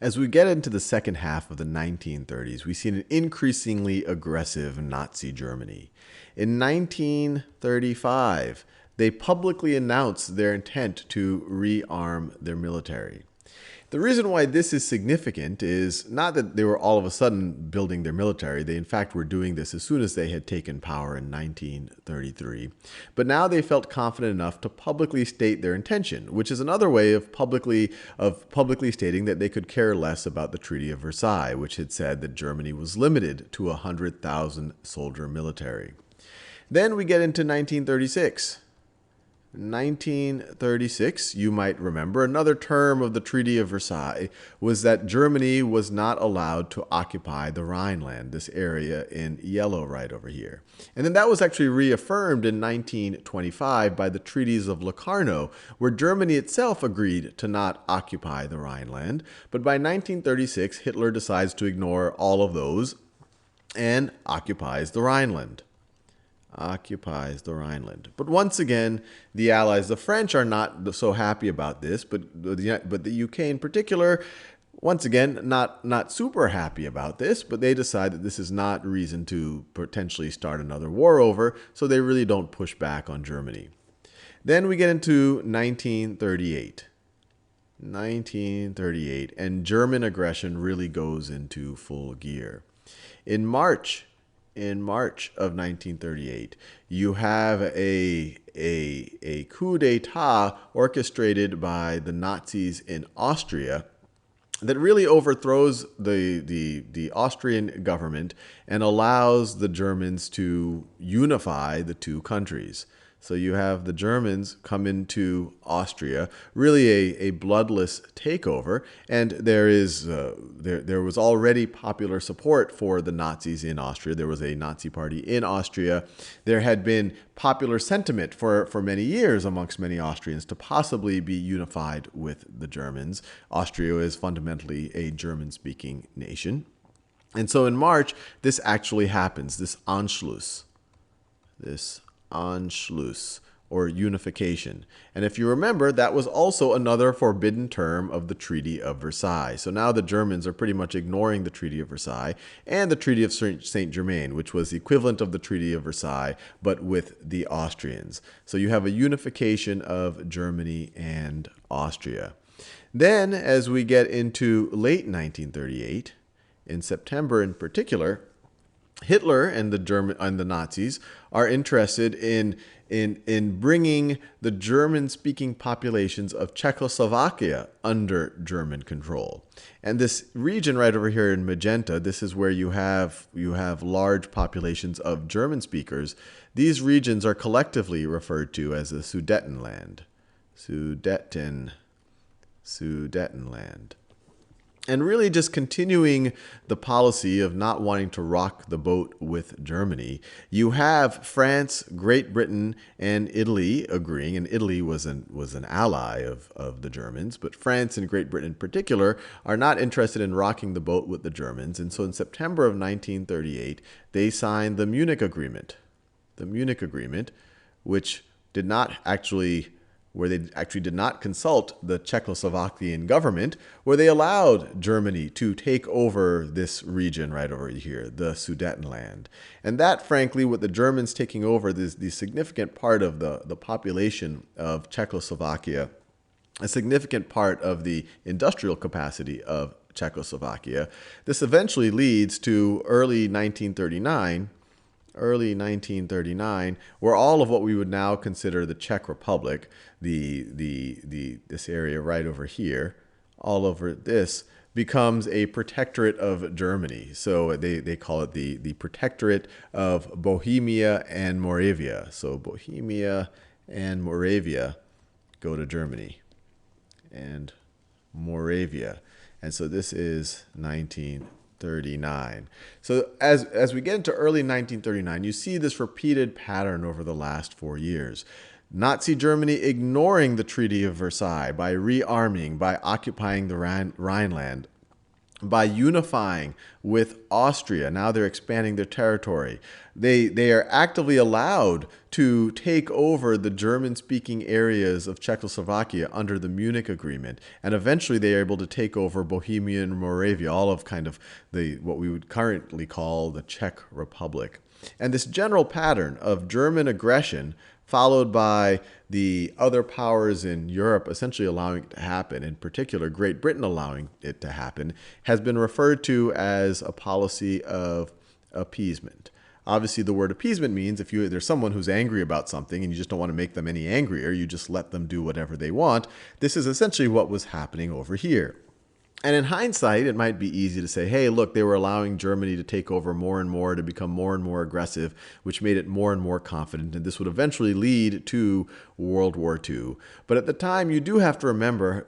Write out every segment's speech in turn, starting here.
As we get into the second half of the 1930s, we see an increasingly aggressive Nazi Germany. In 1935, they publicly announced their intent to rearm their military. The reason why this is significant is not that they were all of a sudden building their military. They, in fact, were doing this as soon as they had taken power in 1933. But now they felt confident enough to publicly state their intention, which is another way of publicly stating that they could care less about the Treaty of Versailles, which had said that Germany was limited to a 100,000 soldier military. Then we get into 1936. 1936, you might remember, another term of the Treaty of Versailles was that Germany was not allowed to occupy the Rhineland, this area in yellow right over here. And then that was actually reaffirmed in 1925 by the treaties of Locarno, where Germany itself agreed to not occupy the Rhineland. But by 1936, Hitler decides to ignore all of those and occupies the Rhineland. But once again, the Allies, the French, are not so happy about this, but the UK in particular, once again, not super happy about this, but they decide that this is not reason to potentially start another war over, so they really don't push back on Germany. Then we get into 1938. 1938, and German aggression really goes into full gear. In March of 1938, you have a coup d'etat orchestrated by the Nazis in Austria that really overthrows the Austrian government and allows the Germans to unify the two countries. So you have the Germans come into Austria, really a bloodless takeover, and there was already popular support for the Nazis in Austria. There was a Nazi party in Austria. There had been popular sentiment for many years amongst many Austrians to possibly be unified with the Germans. Austria is fundamentally a German-speaking nation. And so in March, this actually happens, this Anschluss, or unification. And if you remember, that was also another forbidden term of the Treaty of Versailles. So now the Germans are pretty much ignoring the Treaty of Versailles and the Treaty of Saint-Germain, which was the equivalent of the Treaty of Versailles, but with the Austrians. So you have a unification of Germany and Austria. Then, as we get into late 1938, in September in particular, Hitler and the Nazis are interested in bringing the German-speaking populations of Czechoslovakia under German control. And this region right over here in magenta, this is where you have large populations of German speakers. These regions are collectively referred to as the Sudetenland. Sudetenland. And really just continuing the policy of not wanting to rock the boat with Germany, you have France, Great Britain, and Italy agreeing, and Italy was an ally of the Germans, but France and Great Britain in particular are not interested in rocking the boat with the Germans. And so in September of 1938, they signed the Munich Agreement. The Munich Agreement, which did not actually where they actually did not consult the Czechoslovakian government, where they allowed Germany to take over this region right over here, the Sudetenland. And that, frankly, with the Germans taking over the significant part of the population of Czechoslovakia, a significant part of the industrial capacity of Czechoslovakia, this eventually leads to early 1939, where all of what we would now consider the Czech Republic, this area right over here, all over this, becomes a protectorate of Germany. So they call it the Protectorate of Bohemia and Moravia. So Bohemia and Moravia go to Germany, and Moravia. And so this is 1939. So as we get into early 1939, you see this repeated pattern over the last 4 years. Nazi Germany ignoring the Treaty of Versailles by rearming, by occupying the Rhineland, by unifying with Austria. Now they're expanding their territory. They are actively allowed to take over the German-speaking areas of Czechoslovakia under the Munich Agreement, and eventually they are able to take over Bohemia and Moravia, all of kind of what we would currently call the Czech Republic. And this general pattern of German aggression followed by the other powers in Europe essentially allowing it to happen, in particular Great Britain allowing it to happen, has been referred to as a policy of appeasement. Obviously, the word appeasement means if there's someone who's angry about something and you just don't want to make them any angrier, you just let them do whatever they want. This is essentially what was happening over here. And in hindsight, it might be easy to say, hey, look, they were allowing Germany to take over more and more, to become more and more aggressive, which made it more and more confident, and this would eventually lead to World War II. But at the time, you do have to remember,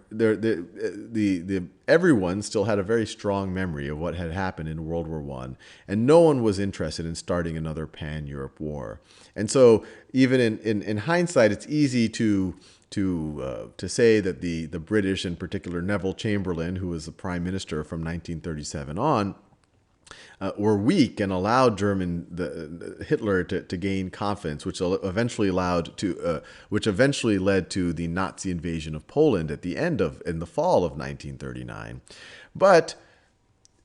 everyone still had a very strong memory of what had happened in World War I, and no one was interested in starting another pan-Europe war. And so even in hindsight, it's easy to say that the British, in particular Neville Chamberlain, who was the prime minister from 1937 on, were weak and allowed Hitler to gain confidence, which eventually led to the Nazi invasion of Poland in the fall of 1939. But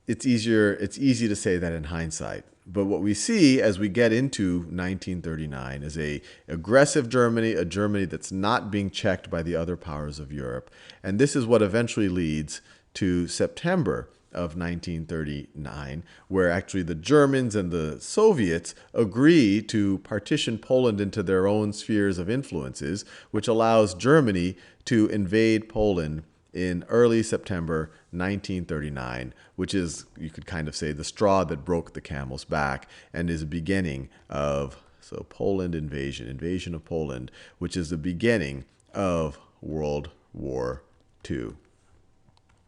it's easy to say that in hindsight. But what we see as we get into 1939 is a aggressive Germany, a Germany that's not being checked by the other powers of Europe. And this is what eventually leads to September of 1939, where actually the Germans and the Soviets agree to partition Poland into their own spheres of influences, which allows Germany to invade Poland in early September 1939, which is, you could kind of say, the straw that broke the camel's back, and is the beginning of Poland invasion of Poland, which is the beginning of World War II.